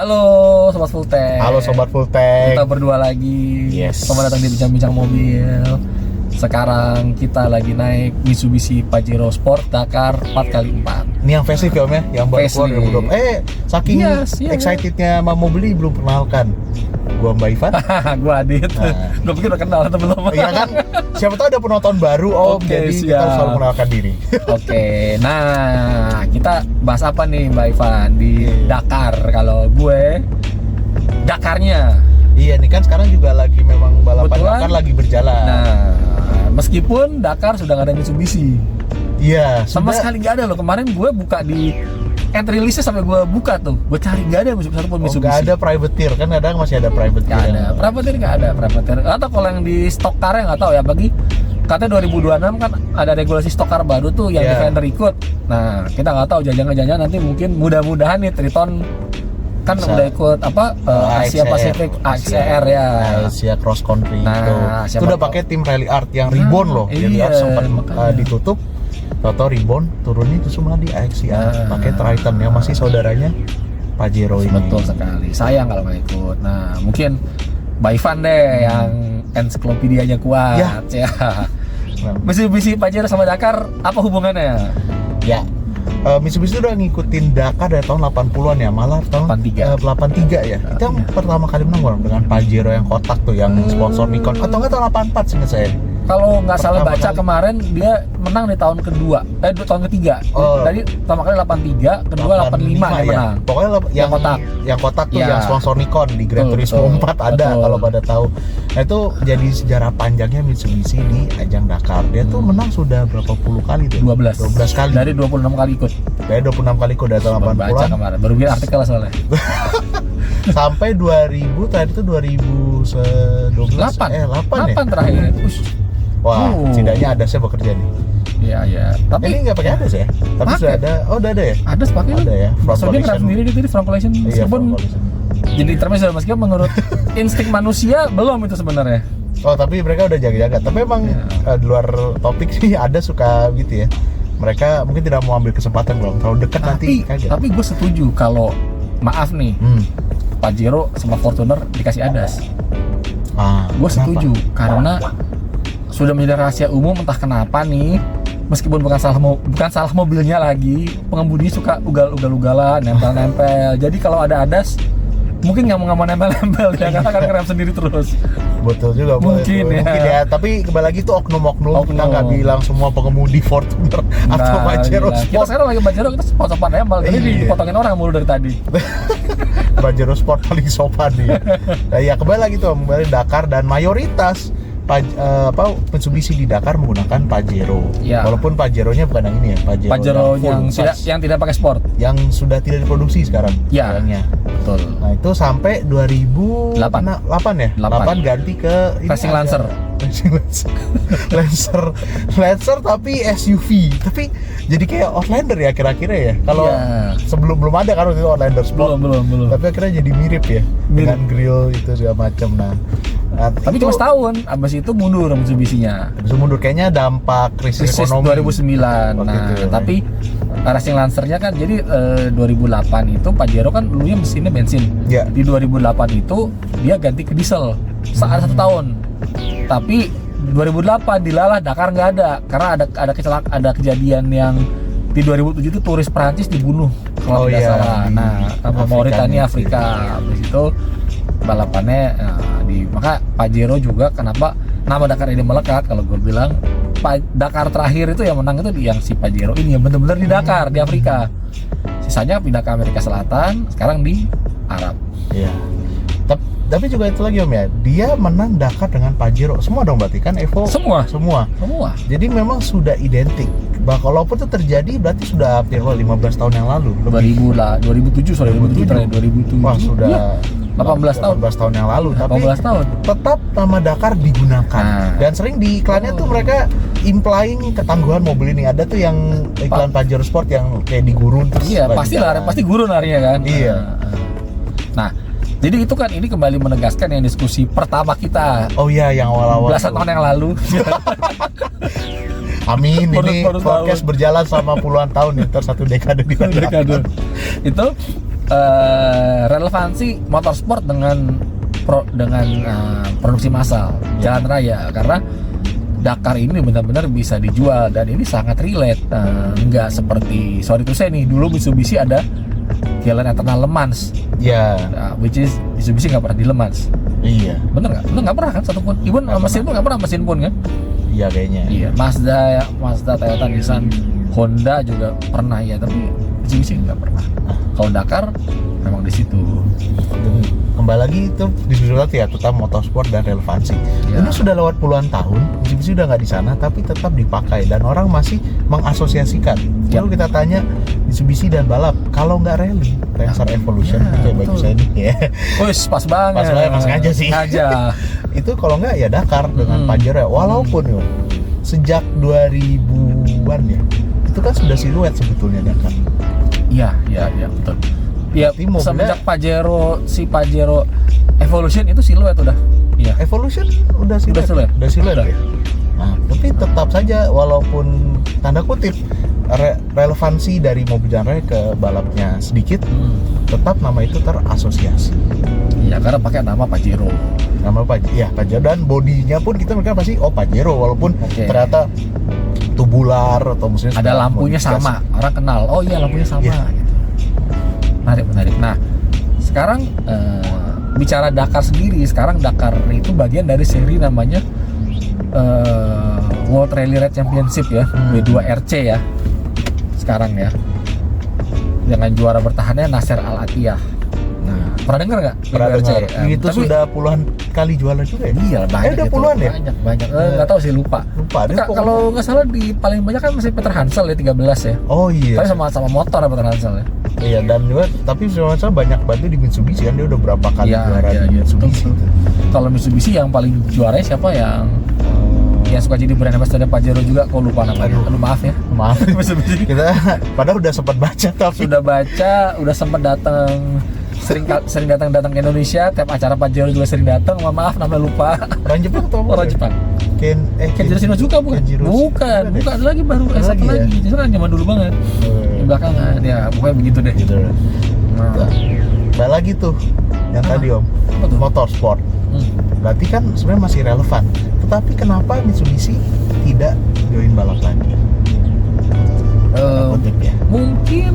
Halo Sobat Full Tank. Halo Sobat Full Tank. Kita berdua lagi. Yes. Selamat datang di Bincang-Bincang Mobil. Sekarang kita lagi naik Mitsubishi Pajero Sport Dakar 4x4. Ini yang facelift ya Om ya, yang baru keluar 2020. Saking excitednya mau beli belum perkenalkan. Gua Mbak Ivan. Gua Adit. Gua pikir udah kenal atau belum. Iya kan? Siapa tahu ada penonton baru Om, jadi kita harus selalu mengenalkan diri. Oke, nah kita bahas apa nih Mbak Ivan di Dakar? Kalau gue Dakarnya. Iya nih kan sekarang juga lagi memang balapan Kebetulan, Dakar lagi berjalan. Nah, meskipun Dakar sudah nggak ada Mitsubishi. Iya, Sama sekali nggak ada loh. Kemarin gue buka di entry listnya sampai gue buka tuh, gue cari nggak ada Mitsubishi satupun Mitsubishi. Nggak ada privateer kan, kadang masih ada privateer. Nggak ada, nggak ada privateer. Atau kalau yang di stok car nggak tahu ya. Bagi katanya 2026 kan ada regulasi stok car baru tuh yang Defender ikut. Nah kita nggak tahu, jangan-jangan nanti mungkin mudah-mudahan nih Triton kan udah ikut Asia Pacific AXR ya, Asia Cross Country. Nah, itu udah pakai tim Rally Art yang Ribbon loh. Rally Art sempat ditutup, Toto Ribbon turunnya itu semua di AXR pakai Triton yang masih saudaranya Pajero ini. Betul sekali. Sayang kalau nggak ikut. Nah mungkin Mbak Ivan deh yang ensiklopedianya kuat ya. Mitsubishi Pajero sama Dakar apa hubungannya? Ya. Mitsubishi udah ngikutin Dakar dari tahun 80-an ya, malah tahun 83 ya. Itu yang pertama kali menang dengan Pajero yang kotak tuh, yang sponsor Nikon. Atau nggak tahun 84 seingat saya. Kalau nggak salah baca kemarin dia menang di tahun kedua, tahun ketiga. Tadi pertama kali 83, kedua 85 dia menang. Pokoknya yang kotak tuh yang sponsor Nikon di Gran Turismo 4 ada kalau pada tahu. Nah itu jadi sejarah panjangnya Mitsubishi di ajang Dakar. Dia tuh menang sudah berapa puluh kali tuh? 12 kali. Dari 26 kali ikut. Dari 26 kali ikut dari tahun 80-an. Baca kemarin, baru bikin artikel soalnya. Sampai 2000 tadi itu 2012 8 terakhir. Wah, setidaknya Adasnya bekerja nih. Iya. Tapi ini nggak pakai Adas ya? Tapi sudah ada. Oh, udah ada ya? Adas pakai. Ada ya. Soalnya ngerap sendiri gitu di front collision. Meskipun jadi termasuk meskipun menurut insting manusia belum itu sebenarnya. Oh, tapi mereka udah jaga-jaga. Tapi emang di luar topik sih ada suka gitu ya. Mereka mungkin tidak mau ambil kesempatan belum terlalu dekat nanti kaget. Tapi gue setuju kalau maaf nih Pajero sama Fortuner dikasih Adas. Gue setuju karena sudah menjadi rahasia umum entah kenapa nih, meskipun bukan salah mobilnya lagi, pengemudi suka ugal-ugalan, nempel-nempel. Jadi kalau ada Adas mungkin nggak mau nempel-nempel ya, karena akan ngerem sendiri terus. Betul juga, mungkin ya. Tapi kembali lagi itu oknum-oknum. Kita nggak bilang semua pengemudi Fortuner atau Pajero Sport. Kita sekarang lagi Pajero, kita sopan nempel. Jadi dipotongin orang mulu dari tadi. Pajero Sport paling sopan nih. Nah, ya kembali lagi tuh, kembali Dakar dan mayoritas Mitsubishi di Dakar menggunakan Pajero. Walaupun Pajero-nya bukan yang ini ya, Pajero yang tidak pakai sport, yang sudah tidak diproduksi sekarang. Betul. Nah, itu sampai 2008 ya? 8 ganti ke Racing Lancer. Lancer tapi SUV. Tapi jadi kayak Outlander ya kira-kira ya. Kalau sebelum belum ada kan waktu itu Outlander Sport. Belum. Tapi akhirnya jadi mirip ya. Dengan grill itu segala macam. Nah, tapi cuma setahun, abis itu mundur Mitsubishi-nya. Kayaknya dampak krisis ekonomi 2009. Tapi Racing Lancer-nya kan jadi 2008 itu Pajero kan dulunya mesinnya bensin. Di 2008 itu dia ganti ke diesel saat 1 tahun. Tapi 2008 dilalah Dakar nggak ada karena ada kejadian yang di 2007 itu turis Perancis dibunuh kalau tidak salah. Nah, Mauritania Afrika. Habis itu balapannya maka Pajero juga kenapa nama Dakar ini melekat, kalau gue bilang Dakar terakhir itu yang menang itu yang si Pajero ini yang benar-benar di Dakar di Afrika. Sisanya pindah ke Amerika Selatan, sekarang di Arab. Iya. Tapi juga itu lagi Om ya, dia menang Dakar dengan Pajero semua dong berarti kan Evo? Semua. Jadi memang sudah identik. Walaupun itu terjadi berarti sudah hampir 15 tahun yang lalu. 2007 Wah, sudah 18 tahun yang lalu. 18 tapi tahun. Tetap nama Dakar digunakan. Dan sering di iklannya tuh mereka implying ketangguhan mobil ini. Ada tuh yang iklan Pajero Sport yang kayak di gurun terus. Iya, pasti gurun larinya kan. Iya. Nah, jadi itu kan ini kembali menegaskan yang diskusi pertama kita. Oh iya, yang awal-awal belasan tahun yang lalu. Amin, ini podcast berjalan selama puluhan tahun ya, satu dekade di dekade. Itu relevansi motorsport dengan produksi massal jalan raya, karena Dakar ini benar-benar bisa dijual dan ini sangat relate. Nggak seperti sorry to say nih, dulu Mitsubishi ada Jalan Eternal Le Mans, which is Mitsubishi nggak pernah di Le Mans. Iya. Bener nggak? Bener nggak pernah kan satupun. Even mesin pun nggak pernah, mesin pun kan? Iya kayaknya. Iya. Mazda, Toyota, Nissan, Honda juga pernah ya, tapi Mitsubishi nggak pernah. Kalau Dakar memang di situ. Kembali lagi itu diskusi lagi ya tentang motorsport dan relevansi. Ini sudah lewat puluhan tahun, Mitsubishi udah nggak di sana, tapi tetap dipakai dan orang masih mengasosiasikan. Lalu kita tanya Mitsubishi dan balap, kalau nggak rally, Lancer Evolution kayak baju saya ini ya. Wih, pas banget. Pas banget, pas sengaja sih. Itu kalau nggak ya Dakar dengan Pajero. Walaupun sejak 2000-an ya, itu kan sudah siluet sebetulnya Dakar. Iya, betul. Ya, semenjak Pajero Evolution itu siluet udah. Iya. Evolution udah siluet. Ya. Nah, tapi tetap saja walaupun tanda kutip relevansi dari mobil jalan raya ke balapnya sedikit, tetap nama itu terasosiasi. Iya, karena pakai nama Pajero. Pajero, dan bodinya pun kita mereka pasti Pajero, walaupun ternyata tubular atau maksudnya ada lampunya sama, orang kenal. Oh iya, lampunya sama gitu. Menarik. Nah, sekarang bicara Dakar sendiri, sekarang Dakar itu bagian dari seri namanya World Rally Raid Championship ya, W2RC ya. Sekarang ya. Dengan juara bertahannya Nasser Al Attiyah. Nah, pernah dengar nggak? Pernah dengar. Itu tapi, sudah puluhan kali jualan juga ya? Iya, banyak. Udah puluhan ya? Banyak. Nggak tahu sih, lupa. Kalau nggak salah di paling banyak kan masih Peter Hansel ya, 13 ya. Oh iya. Tapi sama motor ya Peter Hansel ya. Iya, dan juga tapi sebenarnya banyak bantu di Mitsubishi kan, dia udah berapa kali juara di Mitsubishi. Kalau Mitsubishi yang paling juaranya siapa yang suka jadi brand ambassador Pajero juga, kok lupa namanya. Aduh, maaf ya. Maaf. Kita padahal udah sempat baca tapi udah sempat datang sering datang ke Indonesia, tiap acara Pajero juga sering datang. Maaf namanya lupa. Orang Jepang atau orang Jepang? Kenjiro Shinozuka bukan? Bukan ada lagi baru satu lagi. Itu kan zaman dulu banget. Di belakangan ya, pokoknya begitu deh. Ada lagi tuh yang tadi Om, motorsport. Berarti kan sebenarnya masih relevan. Tetapi kenapa Mitsubishi tidak join balap lagi? Mungkin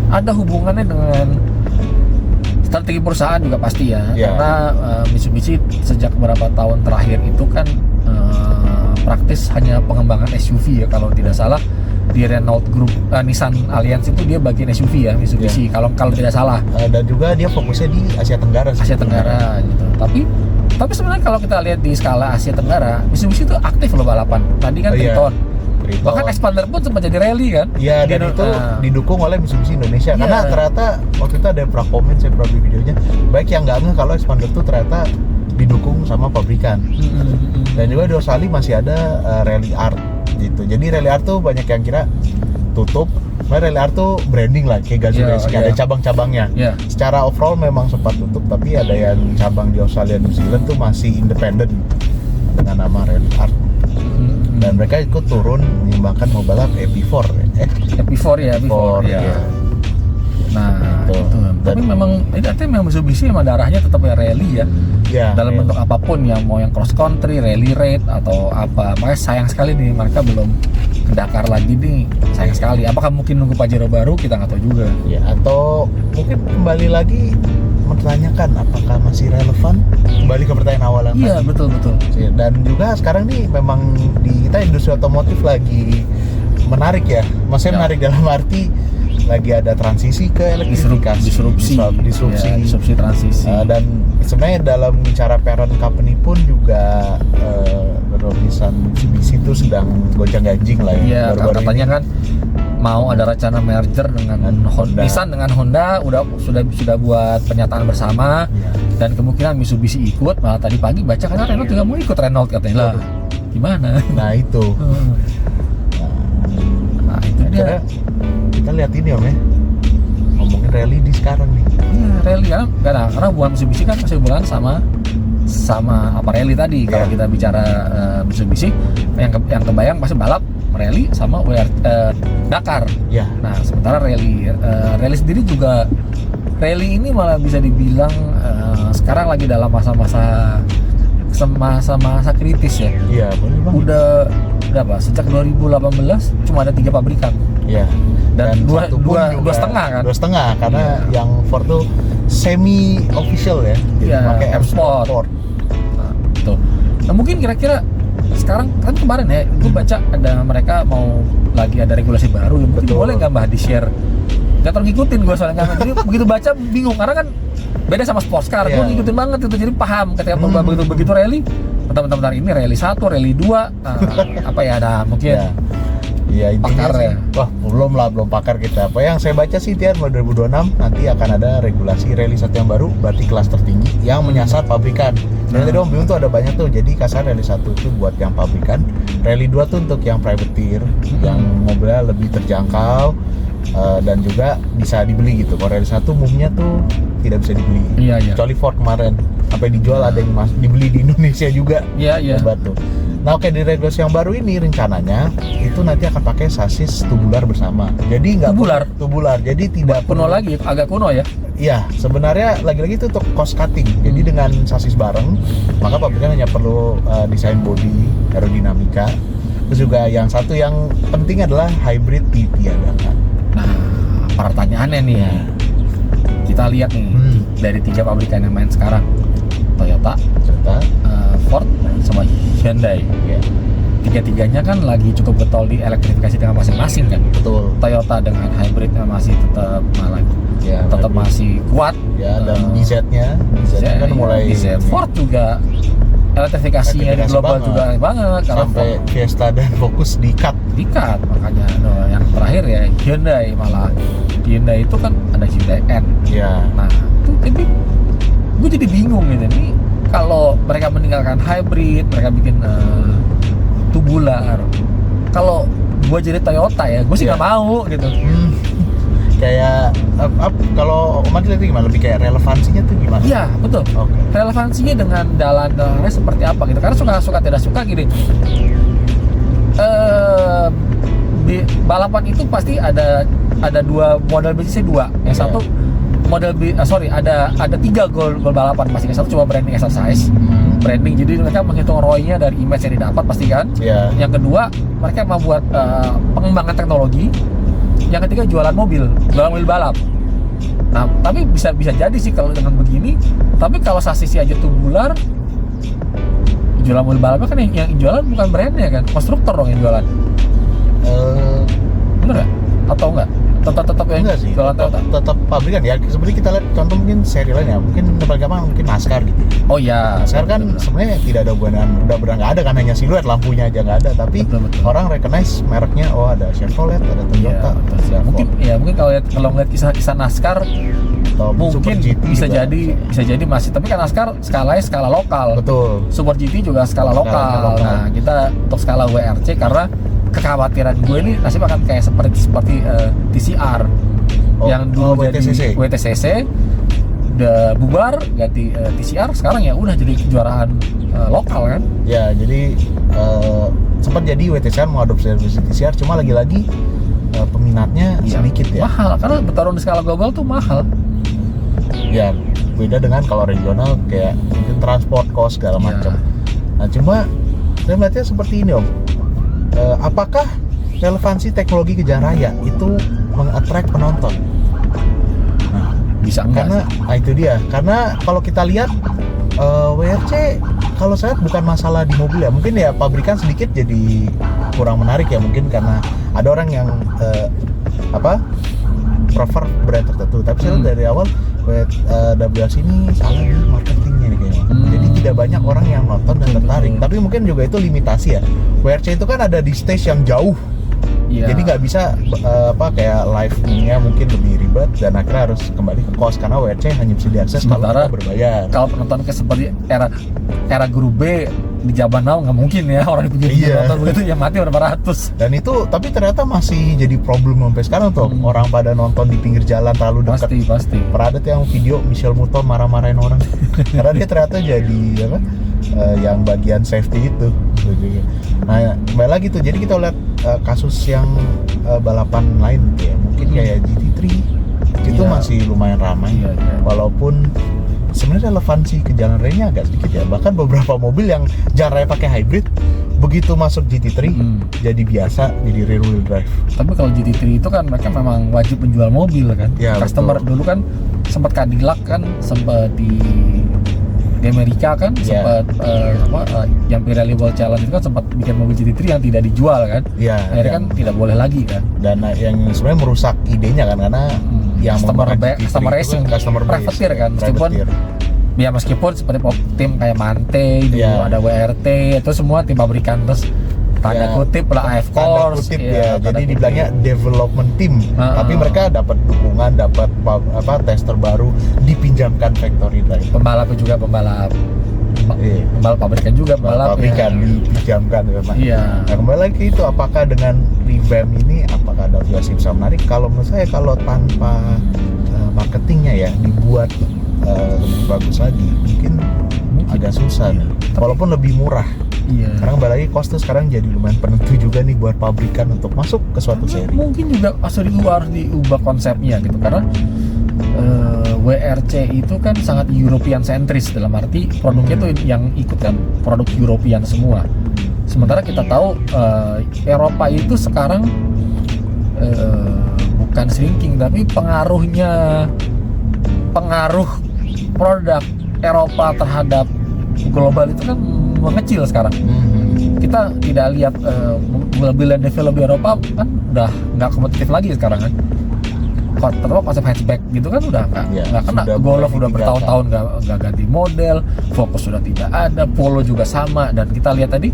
ada hubungannya dengan strategi perusahaan juga pasti ya. Karena Mitsubishi sejak beberapa tahun terakhir itu kan praktis hanya pengembangan SUV ya, kalau tidak salah di Renault Group, Nissan Alliance itu dia bagian SUV ya Mitsubishi, kalau tidak salah. Dan juga dia fokusnya di Asia Tenggara gitu. Tapi sebenarnya kalau kita lihat di skala Asia Tenggara, Mitsubishi itu aktif loh balapan. Tadi kan Triton. Bahkan Expander pun sempat jadi rally kan. Iya, dan itu didukung oleh Mitsubishi Indonesia. Karena ternyata waktu itu ada yang pernah komen, saya pernah beli videonya, baik yang nggak ngeh kalau Expander itu ternyata didukung sama pabrikan. Dan juga di Australia masih ada Rally Art gitu. Jadi Rally Art tuh banyak yang kira tutup, Rally Art tuh branding lah, kayak Gazoo Racing, ada cabang-cabangnya. Secara overall memang sempat tutup, tapi ada yang cabang di Australia, New Zealand tuh masih independen dengan nama Rally Art. Dan mereka ikut turun menyumbangkan mobil balap EP4 ya. Nah, gitu. Tapi memang Mitsubishi memang darahnya tetap ya rally ya. Dalam bentuk apapun ya, mau yang cross country, rally raid atau apa. Makanya sayang sekali nih mereka belum ke Dakar lagi nih. Sayang sekali. Apakah mungkin nunggu Pajero baru, kita nggak tahu juga. Ya, atau mungkin kembali lagi mempertanyakan apakah masih relevan, kembali ke pertanyaan awal yang tadi. Betul. Dan juga sekarang nih memang di kita industri otomotif lagi menarik ya. Maksudnya menarik dalam arti lagi ada transisi ke elektrifikasi, disrupsi transisi. Dan sebenarnya dalam bicara parent company pun juga Nissan Mitsubishi itu sedang goncang-ganjing lah ya. Iya, katanya kan mau ada rencana merger dengan Honda. Nissan dengan Honda sudah buat pernyataan bersama, dan kemungkinan Mitsubishi ikut. Malah tadi pagi baca karena Renault juga mau ikut Renault katanya. Lah, gimana? Nah itu. Itu dia. Kita lihat ini Om ya, ngomongin rally di sekarang nih. Iya, rally ya, karena bukan Mitsubishi kan masih hubungan sama apa rally tadi. Kalau kita bicara Mitsubishi, yang kebayang pasti balap rally sama Dakar. Ya. Nah sementara rally sendiri juga, rally ini malah bisa dibilang sekarang lagi dalam masa-masa kritis ya. Iya, benar Bang. Udah berapa? Sejak 2018 cuma ada 3 pabrikan. Iya. Dan dua setengah kan? 2,5 karena yang Ford tuh semi official ya. Iya, pakai M-Sport. Nah, tuh. Nah, mungkin kira-kira sekarang kan kemarin ya, gue baca ada mereka mau lagi ada regulasi baru ya. Mungkin boleh nggak Mbak di-share? Nggak terlalu ngikutin gue soalnya nggak. Jadi begitu baca bingung karena kan beda sama sports car. Gue ngikutin banget itu, jadi paham ketika begitu rally. Bentar ini rally 1, rally 2, apa ya, ada mungkin ya intinya pakar sih, wah belum pakar kita. Apa yang saya baca sih Tian, mulai 2026 nanti akan ada regulasi rally 1 yang baru, berarti kelas tertinggi yang menyasar pabrikan. Dan tadi Om Bim tuh ada banyak tuh, jadi kasar rally 1 itu buat yang pabrikan, rally 2 tuh untuk yang privateer, yang mobilnya lebih terjangkau dan juga bisa dibeli gitu. Kalau rally 1 umumnya tuh tidak bisa dibeli. Iya. Kecuali Ford kemarin sampai dijual, ada yang dibeli di Indonesia juga. Iya. Tuh. Nah oke, di regulasi yang baru ini rencananya itu nanti akan pakai sasis tubular bersama. Jadi nggak tubular. Jadi tidak kuno lagi, agak kuno ya. Iya, sebenarnya lagi-lagi itu untuk cost cutting. Jadi dengan sasis bareng, maka pabrikan hanya perlu desain bodi, aerodinamika. Terus juga yang satu yang penting adalah hybrid ditiadakan. Nah, pertanyaannya nih ya, kita lihat nih dari 3 pabrikan yang main sekarang, Toyota, Ford, sama Hyundai. Tiga-tiganya kan lagi cukup getol di elektrifikasi dengan masing-masing kan. Betul. Toyota dengan hybridnya masih tetap masih kuat. Ya, dan DZ-nya kan mulai. DZ. Ford juga elektrifikasinya di global banget. Juga banget. Sampai Fiesta dan Focus dikat makanya. Yang terakhir ya Hyundai itu kan ada Hyundai N. Ya. Nah itu jadi gue jadi bingung gitu nih, kalau mereka meninggalkan hybrid, mereka bikin tubular. Kalau gue jadi Toyota ya, gue sih nggak mau gitu. Kayak kalau Om lihat gimana, lebih kayak relevansinya tuh gimana? Iya betul. Okay. Relevansinya dengan jalannya seperti apa gitu? Karena suka tidak suka gini. Di balapan itu pasti ada 2 model bisnisnya. Yang satu model ada 3 goal balapan masing. Yang satu cuma branding exercise, branding, jadi mereka menghitung ROI-nya dari image yang didapat pasti kan. Yang kedua mereka membuat pengembangan teknologi. Yang ketiga jualan mobil balap. Nah tapi bisa jadi sih kalau dengan begini. Tapi kalau sasisnya aja tubular, jualan mobil balapnya kan yang jualan bukan brandnya kan, konstruktor dong yang jualan. Bener nggak? Atau enggak? Tetap yang enggak sih, jualan tetap pabrikan ya. Sebenarnya kita lihat contoh mungkin seri lain ya, mungkin paling gampang mungkin NASCAR gitu. Oh iya, NASCAR kan sebenarnya tidak ada hubungan, udah nggak ada kan, hanya siluet, lampunya aja nggak ada, tapi betul. Orang recognize mereknya, oh ada Chevrolet, ada Toyota, ada mungkin kalau ngeliat kisah NASCAR mungkin bisa jadi masih, tapi kan NASCAR skalanya lokal. Betul. Super GT juga skala lokal. Nah kita untuk skala WRC, karena kekhawatiran gue ini nasib akan kayak seperti TCR yang dulu jadi WTCC udah bubar ganti TCR, sekarang ya udah jadi kejuaraan lokal kan. Ya jadi sempat jadi WTCR mengadopsi TCR, cuma lagi-lagi peminatnya sedikit ya. Mahal, karena bertarung di skala global tuh mahal. Ya beda dengan kalau regional kayak mungkin transport cost segala macam. Nah cuma saya melihatnya seperti ini Om. Apakah relevansi teknologi kejar raya itu meng-attract penonton? Nah, bisa enggak? Karena itu dia. Karena kalau kita lihat WRC, kalau saya lihat bukan masalah di mobil ya. Mungkin ya pabrikan sedikit jadi kurang menarik ya, mungkin karena ada orang yang prefer brand tertentu. Tapi saya lihat dari awal WRC ini salah di marketingnya nih kayaknya. Jadi tidak banyak orang yang nonton dan tertarik. Tapi mungkin juga itu limitasi ya. WRC itu kan ada di stage yang jauh. Jadi nggak bisa kayak live-nya mungkin lebih ribet dan akhirnya harus kembali ke kos, karena WRC hanya bisa diakses kalau kita berbayar. Kalau penonton seperti era guru B di Jaban Now nggak mungkin ya orang di pinggir nonton begitu ya, mati berapa ratus. Dan itu tapi ternyata masih jadi problem sampai sekarang tuh. Orang pada nonton di pinggir jalan terlalu dekat. Pasti. Pernah ada yang video Michelle Mouton marah-marahin orang karena dia ternyata jadi yang bagian safety itu. Nah kembali lagi tuh, jadi kita lihat kasus yang balapan lain ya, mungkin kayak GT3 itu masih lumayan ramai, walaupun sebenarnya relevansi ke jalan raya agak sedikit ya. Bahkan beberapa mobil yang jalan raya pakai hybrid begitu masuk GT3 jadi biasa, jadi rear wheel drive. Tapi kalau GT3 itu kan mereka memang wajib menjual mobil kan. Ya, customer betul. Dulu kan sempat Cadillac kan, sempat di Amerika kan, sempat yang Pirelli World Challenge itu kan sempat bikin mobil GT3 yang tidak dijual kan. Iya. Akhirnya kan tidak boleh lagi kan. Dan yang sebenarnya merusak idenya kan, karena yang customer racing, privateer kan, meskipun seperti tim kayak Mante dulu ada WRT, itu semua tim pabrikan, terus tanda kutip lah AF Corse, jadi dibilangnya development team, tapi mereka dapat dukungan, dapat tester baru, dipinjamkan factory drive. Pembalap juga pembalap pabrikan juga, pabrikan dipinjamkan memang. Nah, kembali lagi itu, apakah dengan revamp ini apakah WRC bisa menarik? Kalau menurut saya, kalau tanpa marketingnya ya dibuat lebih bagus lagi, mungkin agak susah nih. Walaupun lebih murah. Karena kembali lagi cost sekarang jadi lumayan penentu juga nih buat pabrikan untuk masuk ke suatu seri. Mungkin juga harus diubah konsepnya gitu, karena WRC itu kan sangat European sentris, dalam arti produknya tuh yang ikut kan produk European semua. Sementara kita tahu Eropa itu sekarang bukan shrinking, tapi pengaruh produk Eropa terhadap global itu kan mengecil sekarang. Kita tidak lihat mobil yang develop di Eropa kan udah nggak kompetitif lagi sekarang kan. Terutama konsep hatchback gitu kan udah nggak kena. Golf udah bertahun-tahun nggak ganti model, Focus sudah tidak ada, Polo juga sama. Dan kita lihat tadi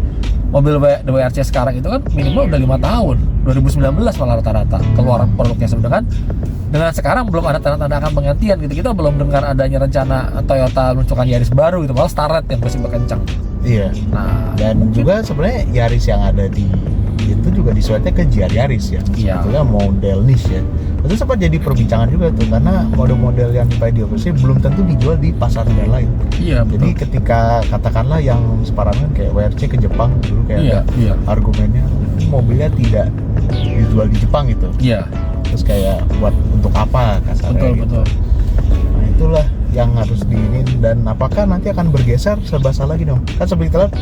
mobil WRC sekarang itu kan minimal udah 5 tahun, 2019 malah rata-rata keluar produknya. Sedangkan dengan sekarang belum ada tanda-tanda akan penggantian gitu. Kita belum dengar adanya rencana Toyota meluncurkan Yaris baru gitu, malah Starlet yang masih berkencang. Iya. Nah, dan juga sebenarnya Yaris yang ada di itu juga disuatnya ke GR Yaris ya. Sebetulnya model niche ya. Itu sempat jadi perbincangan juga tuh, karena model-model yang dipakai di Indonesia belum tentu dijual di pasar negara lain. Iya. Jadi ketika katakanlah yang separangan kayak WRC ke Jepang dulu kayak argumennya mobilnya tidak dijual di Jepang gitu. Iya. Terus kayak buat untuk apa kasarnya? Betul. Nah, itulah yang harus diinin. Dan apakah nanti akan bergeser serba salah lagi dong? Kan seperti kita lihat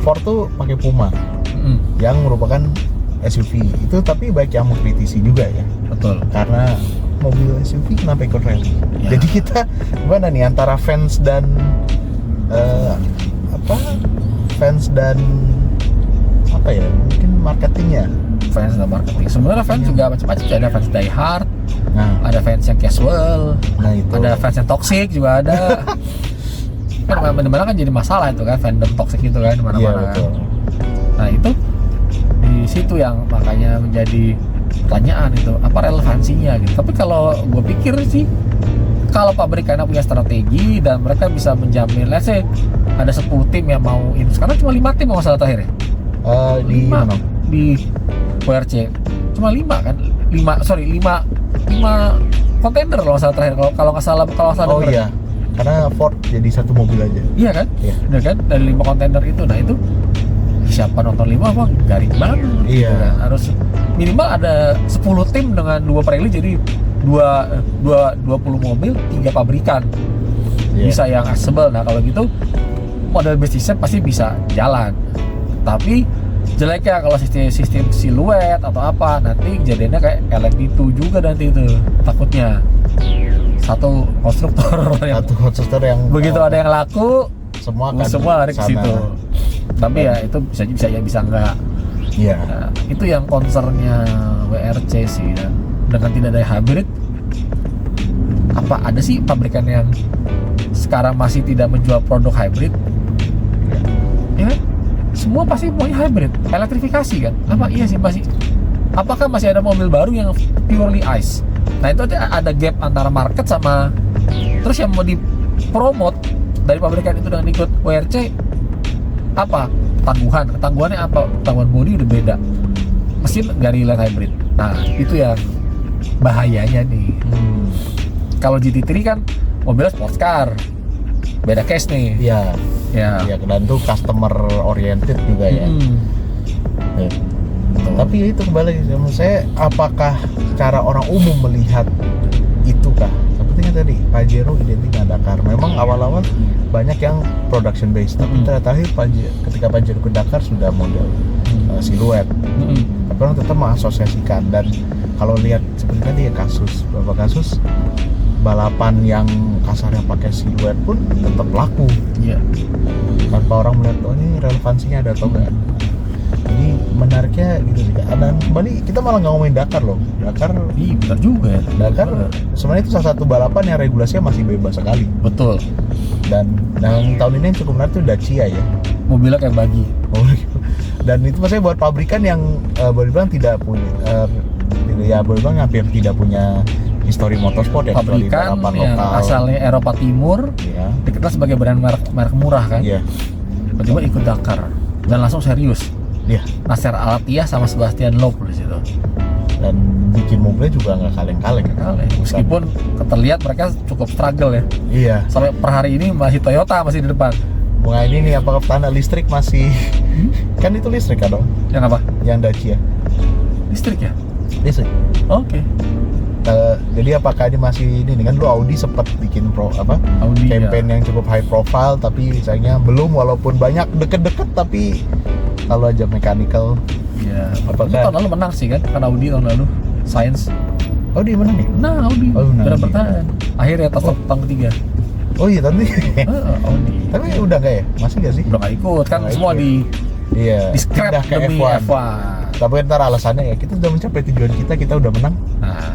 Ford tuh pakai Puma yang merupakan SUV itu, tapi baik yang mengkritisi juga ya. Betul. Karena mobil SUV kenapa ikut rally? Jadi kita gimana nih antara fans dan mungkin marketingnya. Fans dan marketing. Sebenarnya fans juga macam-macam. Ada fans die hard, ada fans yang casual, ada fans yang toxic juga ada. Kan mana-mana kan jadi masalah itu kan, fandom toxic itu kan mana-mana. Nah itu di situ yang makanya menjadi pertanyaan itu, apa relevansinya gitu. Tapi kalau gue pikir sih, kalau pabrikannya punya strategi dan mereka bisa menjamin, let's say ada 10 tim yang mau ini, sekarang cuma 5 tim kalau salah terakhir ya. Di WRC cuma 5 kan, 5 kontainer kalau salah terakhir, kalau nggak salah iya, karena Ford jadi satu mobil aja. Iya kan? Benar kan? Dari 5 kontainer itu, nah itu siapa nonton 5 apa garing banget. Iya. Gitu kan? Harus minimal ada 10 tim dengan 2 Pirelli, jadi 20 mobil, 3 pabrikan. Bisa yang accessible. Nah kalau gitu model bisnisnya pasti bisa jalan. Tapi jeleknya kalau sistem siluet atau apa, nanti kejadiannya kayak LMP2 juga nanti itu takutnya. Satu konstruktor yang begitu ada yang laku, semua lari ke situ. Tapi ya itu bisa enggak. Iya. Nah, itu yang concernnya WRC sih. Dan dengan tidak ada hybrid, apa ada sih pabrikan yang sekarang masih tidak menjual produk hybrid? Ya, semua pasti punya hybrid, elektrifikasi kan? Apa iya sih masih? Apakah masih ada mobil baru yang purely ICE? Nah itu ada gap antara market sama, terus yang mau dipromot dari pabrikan itu dengan ikut WRC apa? Tangguhannya apa? Tangguhan bodi udah beda, mesin nggak relate hybrid. Nah itu yang bahayanya nih. Kalau GT3 kan mobilnya sports car, beda case nih. Iya. Dan tuh customer oriented juga ya. Tapi ya itu kembali sama saya, apakah cara orang umum melihat itu kah? Sepertinya tadi Pajero identik dengan Dakar. Memang awal-awal banyak yang production based, tapi terakhir ketika Pajero ke Dakar sudah model siluet. Tapi orang tetap mengasosiasikan, dan kalau lihat seperti tadi ya beberapa kasus balapan yang kasarnya pakai siluet pun tetap laku. Iya. Tanpa orang melihat ini relevansinya ada atau enggak. Jadi menariknya gitu sih. Dan kembali kita malah nggak ngomongin Dakar loh. Dakar, benar juga ya. Dakar sebenarnya itu salah satu balapan yang regulasinya masih bebas sekali. Betul. Dan tahun ini yang cukup menarik itu Dacia ya. Mobilnya kayak bagi. Dan itu maksudnya buat pabrikan yang boleh bilang tidak punya, ya boleh bilang hampir tidak punya histori motorsport ya. Pabrikan yang lokal, asalnya Eropa Timur, ya. Dikenal sebagai brand merek murah kan. Iya. Tiba-tiba ikut Dakar dan langsung serius. Iya. Nasser Al-Attiyah sama Sebastian Loeb di situ. Dan bikin mobilnya juga nggak kaleng-kaleng. Meskipun terlihat mereka cukup struggle ya. Iya. Sampai per hari ini masih Toyota masih di depan. Bunga ini nih, apakah tanda listrik masih kan itu listrik kan dong? Yang apa? Yang Dacia. Listrik ya? Listrik. Oke. Jadi apakah ini masih ini kan dulu Audi sempat bikin Audi, campaign yang cukup high profile, tapi misalnya belum, walaupun banyak deket-deket, tapi kalau aja mechanical. Iya. Tahun lalu menang sih kan Audi tahun lalu. Science. Audi menang nih? Nah, Audi. Benar bertahan. Akhirnya tahun ketiga. Oh iya tadi. Audi. Tapi udah nggak ya? Masih nggak sih? Udah nggak ikut kan, semua di scrap demi F1. Tapi ntar alasannya ya kita udah mencapai tujuan kita udah menang. Nah,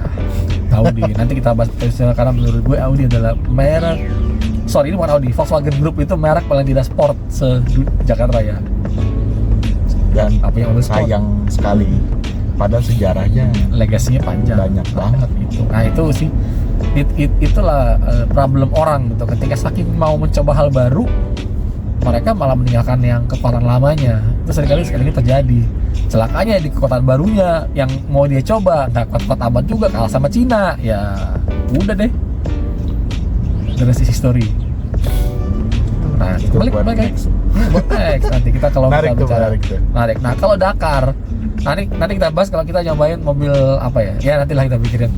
Audi nanti kita bahas karena menurut gue Audi adalah merek. Sorry, ini bukan Audi, Volkswagen Group itu merek paling tidak sport se-Jakarta Raya. Dan apa yang sayang sekali, padahal sejarahnya, legasinya panjang, banyak banget itu. Nah itu sih, itulah problem orang gitu. Ketika saking mau mencoba hal baru, mereka malah meninggalkan yang kekuatan lamanya. Itu seringkali terjadi. Celakanya di kekuatan barunya yang mau dia coba nggak kuat-kuat amat juga, kalah sama Cina. Ya udah deh, dari sisi story. Nah, balik buat next. Nanti kita kalau kita bicara menarik. Nah, kalau Dakar, nanti kita bahas kalau kita nyobain mobil apa ya. Ya nantilah kita pikirin.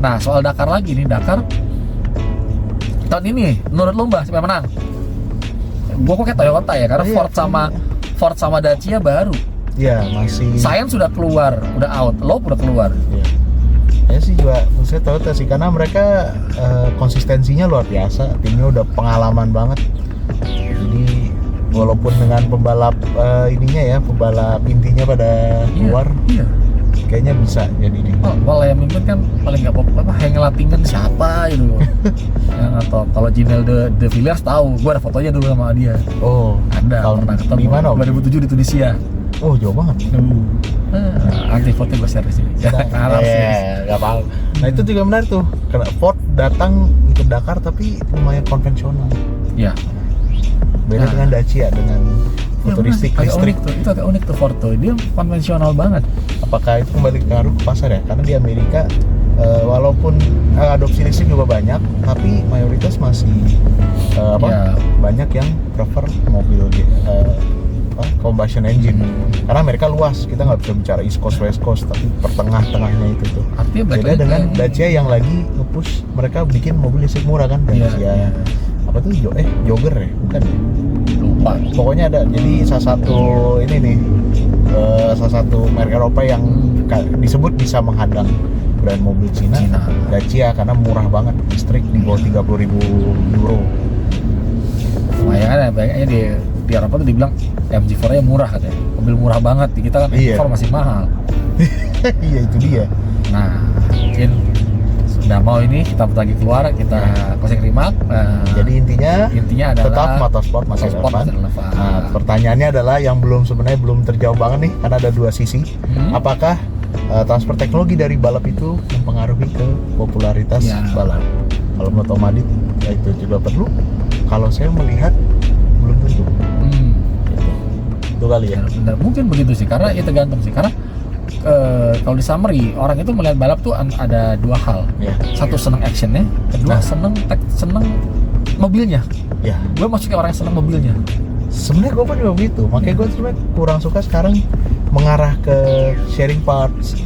Nah, soal Dakar lagi nih, Dakar tahun ini menurut lu Mbak siapa yang menang? Gua kok kayak Toyota ya, karena Ford sama Dacia baru. Iya, masih. Science sudah keluar, udah out, Loeb udah keluar. Iya. Ya sih juga, maksudnya Toyota sih, karena mereka konsistensinya luar biasa, timnya udah pengalaman banget. Jadi walaupun dengan pembalap pembalap intinya pada keluar, kayaknya bisa jadi nih. Malah yang mimpin kan paling nggak apa Hengel Latingan siapa itu. Yang atau kalau Ginel de Villiers tahu, gue ada fotonya dulu sama dia. Oh, ada. Pernah ketemu. Di mana? 2007 di Tunisia. Oh, jauh banget. Nanti foto gue share di sini. Nggak apa. Nah itu juga benar tuh. Karena Ford datang ikut Dakar tapi lumayan konvensional. Iya. Beda dengan Dacia dengan futuristik listrik. Itu agak unik tuh Ford tuh. Dia konvensional banget. Apakah itu kembali ke pasar ya? Karena di Amerika walaupun adopsi listrik juga banyak, tapi mayoritas masih banyak yang prefer mobil combustion engine. Karena Amerika luas, kita nggak bisa bicara East Coast, West Coast, tapi pertengah-tengahnya itu tuh. Beda dengan Dacia yang lagi nge-push, mereka bikin mobil listrik murah kan, Dacia. Apa tuh Jogger ya? Bukan ya? Lupa. Pokoknya ada. Jadi salah satu merek Eropa yang disebut bisa menghadang brand mobil Cina. Dacia, karena murah banget, listrik di bawah 30.000 euro. Lumayan ya, di Eropa tuh dibilang MG4-nya murah katanya, mobil murah banget. Di kita kan MG4 masih mahal. Iya itu dia. Nah mungkin sudah mau ini kita lagi keluar, kita closing remark. Jadi intinya adalah tetap motorsport masih relevan. Nah, pertanyaannya adalah yang sebenarnya belum terjawab banget nih, karena ada dua sisi. Apakah transfer teknologi dari balap itu mempengaruhi ke popularitas balap? Kalau menurut Om Adit, ya itu juga perlu. Kalau saya melihat belum tentu. Itu kali ya. Benar, mungkin begitu sih, karena ya tergantung sih. Karena kalau di summary, orang itu melihat balap tuh ada dua hal. Satu seneng actionnya, kedua seneng mobilnya. Gue maksudnya orang yang seneng mobilnya. Sebenarnya gue pun juga begitu, makanya gue sebenarnya kurang suka sekarang mengarah ke sharing parts,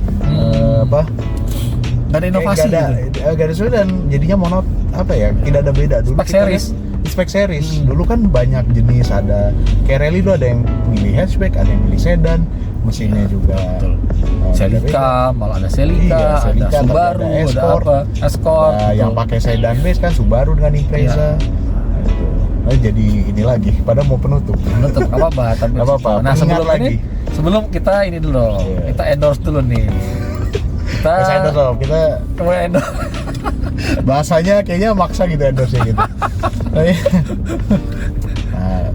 Gak ada inovasi gak ada sesuatu, dan jadinya tidak ada beda. Dulu spek series dulu kan banyak jenis, ada kayak rally dulu ada yang milih hatchback, ada yang milih sedan, mesinnya juga Celica, malah ada Celica, ada Subaru, ada Escort, yang pakai sedan base kan Subaru dengan Impreza. Jadi ini lagi, pada mau penutup apa-apa, tapi nah sebelum kita ini dulu, kita endorse dulu nih. Kita endorse. Bahasanya kayaknya maksa gitu endorse-nya gitu. Nah,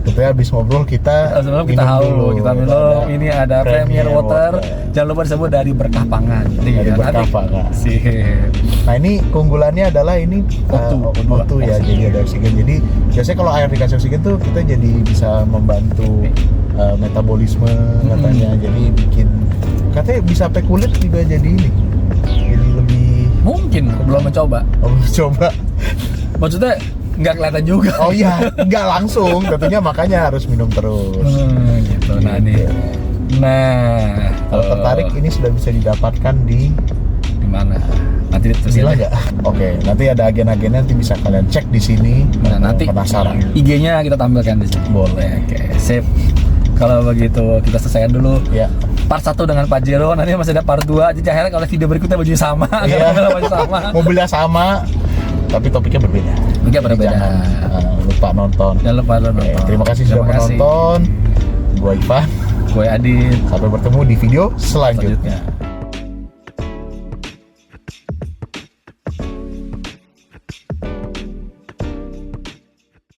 tentunya habis ngobrol kita minum. Ini ada Premier Water. Jangan lupa disebut dari Berkah Pangan. Dari Berkah Pangan. Nah, ini keunggulannya adalah ini O2 ya, jadi ada oksigen. Jadi biasanya kalau air dikasih oksigen tuh kita jadi bisa membantu metabolisme katanya. Jadi katanya bisa sampai kulit juga jadi ini. Jadi lebih mungkin belum mencoba. Maksudnya nggak kelihatan juga. Oh iya, nggak langsung. Tentunya makanya harus minum terus. Gitu. Nah, kalau tertarik ini sudah bisa didapatkan di mana? Nanti tersilah nggak? Oke, nanti ada agen-agennya, nanti bisa kalian cek di sini. Nah, nanti penasaran. IG-nya kita tampilkan di sini. Boleh. Oke, sip. Kalau begitu kita selesaikan dulu. Ya. Part 1 dengan Pajero, nanti masih ada part 2. Jadi akhirnya kalau video berikutnya bajunya sama, mobilnya sama, tapi topiknya berbeda. Jangan lupa nonton. Terima kasih sudah menonton. Gue Ivan. Gue Adit. Sampai bertemu di video selanjutnya.